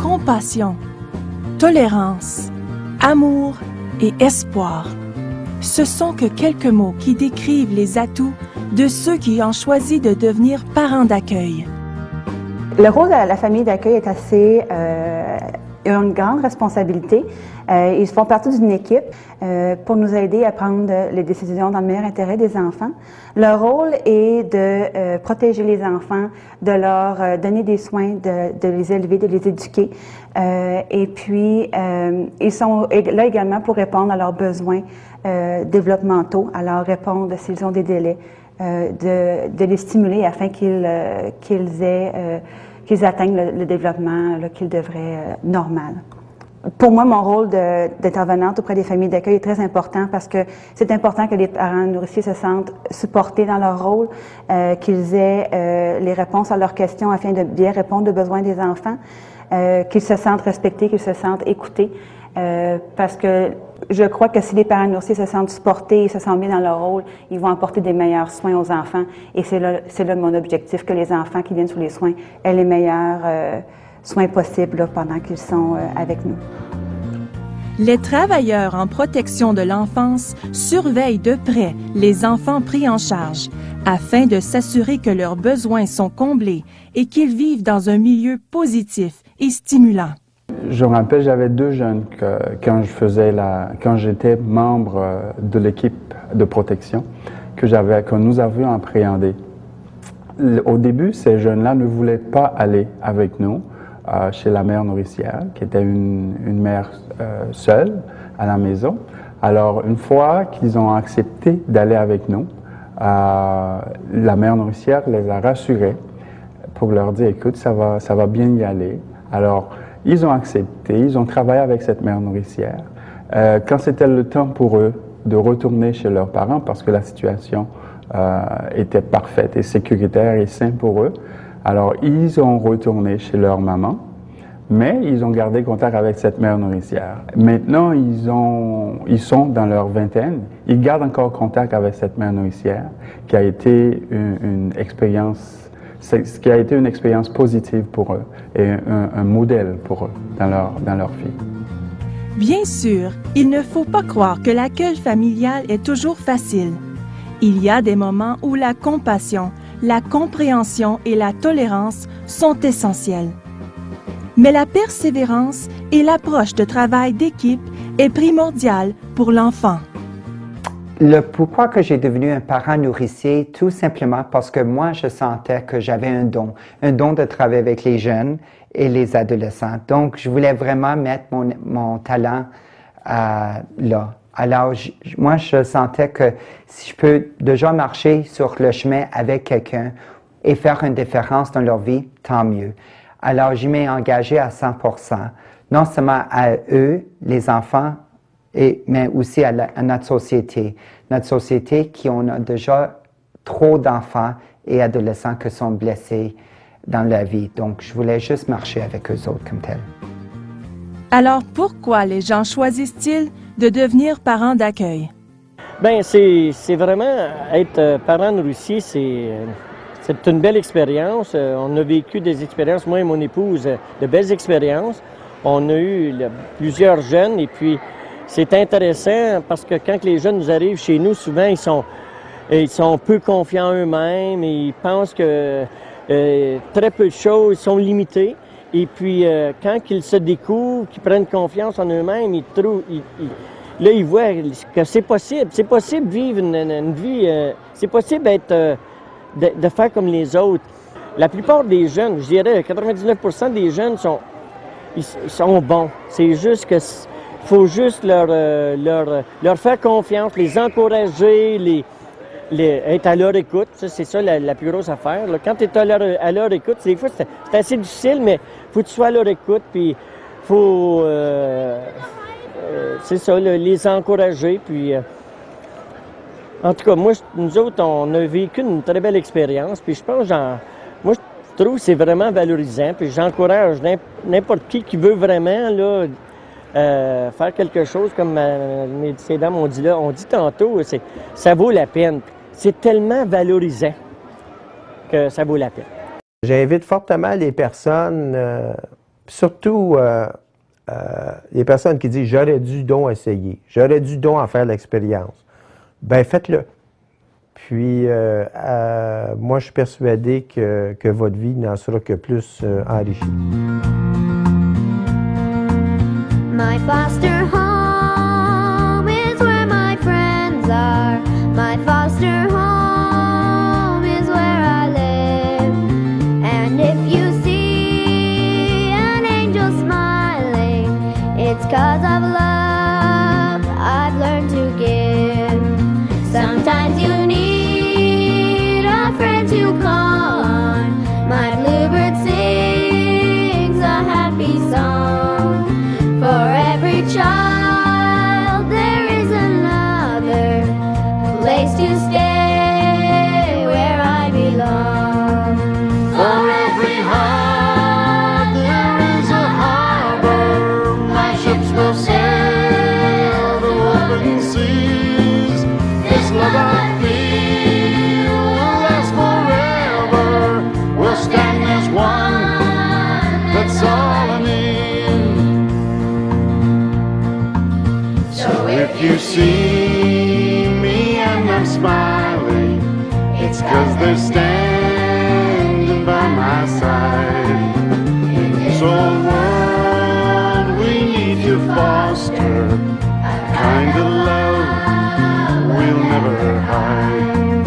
compassion, tolérance, amour et espoir. Ce sont que quelques mots qui décrivent les atouts de ceux qui ont choisi de devenir parents d'accueil. Le rôle de la famille d'accueil est assez une grande responsabilité. Ils font partie d'une équipe pour nous aider à prendre les décisions dans le meilleur intérêt des enfants. Leur rôle est de protéger les enfants, de leur donner des soins, de les élever, de les éduquer. Et puis, ils sont là également pour répondre à leurs besoins développementaux, à leur répondre s'ils ont des délais, de les stimuler afin qu'ils atteignent le développement qu'ils devraient normal. Pour moi, mon rôle d'intervenante auprès des familles d'accueil est très important parce que c'est important que les parents nourriciers se sentent supportés dans leur rôle, qu'ils aient les réponses à leurs questions afin de bien répondre aux besoins des enfants, qu'ils se sentent respectés, qu'ils se sentent écoutés. Parce que je crois que si les parents nourriciers se sentent supportés et se sentent bien dans leur rôle, ils vont apporter des meilleurs soins aux enfants. Et c'est là mon objectif, que les enfants qui viennent sous les soins aient les meilleurs soins possibles là, pendant qu'ils sont avec nous. Les travailleurs en protection de l'enfance surveillent de près les enfants pris en charge afin de s'assurer que leurs besoins sont comblés et qu'ils vivent dans un milieu positif et stimulant. Je me rappelle, j'avais 2 jeunes quand j'étais membre de l'équipe de protection que nous avions appréhendé. Au début, ces jeunes-là ne voulaient pas aller avec nous chez la mère nourricière, qui était une mère seule à la maison. Alors, une fois qu'ils ont accepté d'aller avec nous, la mère nourricière les a rassurés pour leur dire, écoute, ça va bien y aller. Alors, ils ont accepté, ils ont travaillé avec cette mère nourricière. Quand c'était le temps pour eux de retourner chez leurs parents, parce que la situation était parfaite et sécuritaire et saine pour eux, alors ils ont retourné chez leur maman, mais ils ont gardé contact avec cette mère nourricière. Maintenant, ils sont dans leur vingtaine, ils gardent encore contact avec cette mère nourricière, qui a été une expérience positive pour eux et un modèle pour eux dans leur vie. Bien sûr, il ne faut pas croire que l'accueil familial est toujours facile. Il y a des moments où la compassion, la compréhension et la tolérance sont essentielles. Mais la persévérance et l'approche de travail d'équipe est primordiale pour l'enfant. Le pourquoi que j'ai devenu un parent nourricier, tout simplement parce que moi, je sentais que j'avais un don de travailler avec les jeunes et les adolescents. Donc, je voulais vraiment mettre mon talent là. Alors, moi, je sentais que si je peux déjà marcher sur le chemin avec quelqu'un et faire une différence dans leur vie, tant mieux. Alors, je m'ai engagé à 100%, non seulement à eux, les enfants, mais aussi à notre société. Notre société qui on a déjà trop d'enfants et adolescents qui sont blessés dans la vie. Donc, je voulais juste marcher avec eux autres comme tel. Alors, pourquoi les gens choisissent-ils de devenir parents d'accueil? Bien, c'est vraiment être parent nourricier, c'est une belle expérience. On a vécu des expériences, moi et mon épouse, de belles expériences. On a eu plusieurs jeunes et puis c'est intéressant parce que quand les jeunes nous arrivent chez nous, souvent ils sont peu confiants en eux-mêmes et ils pensent que très peu de choses sont limitées. Et puis quand ils se découvrent, qu'ils prennent confiance en eux-mêmes, là ils voient que c'est possible. C'est possible de vivre une vie, c'est possible de faire comme les autres. La plupart des jeunes, je dirais 99% des jeunes ils sont bons. C'est juste que faut juste leur faire confiance, les encourager, être à leur écoute. Ça, c'est ça la plus grosse affaire. Là. Quand tu es à leur écoute, des fois, c'est assez difficile, mais il faut que tu sois à leur écoute. Puis, faut, c'est ça, les encourager. Puis, en tout cas, nous autres, on a vécu une très belle expérience. Puis, je pense, moi, je trouve que c'est vraiment valorisant. Puis, j'encourage n'importe qui veut vraiment, là, faire quelque chose comme ces dames ont dit tantôt, ça vaut la peine. C'est tellement valorisant que ça vaut la peine. J'invite fortement les personnes Surtout, les personnes qui disent « j'aurais dû donc essayer, j'aurais dû donc en faire l'expérience ». Bien, faites-le. Puis, moi, je suis persuadé que votre vie n'en sera que plus enrichie. My foster home is where my friends are. My foster home is where I live. And if you see an angel smiling, it's 'cause of love I've learned to give. Sometimes you need a friend to call on. My bluebird sings a happy song. For every child there is another place to stay where I belong. For every heart there is a harbor. My ships will sail to open seas. This love I feel will last forever. We'll stand as one, that's all I need. So if you see me and I'm smiling, it's 'cause they're standing by my side. In this old world we need to foster a kind of love we'll never hide.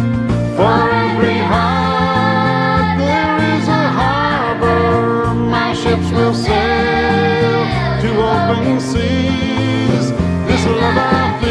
For every heart there is a harbor. My ships will sail to open seas. This love I feel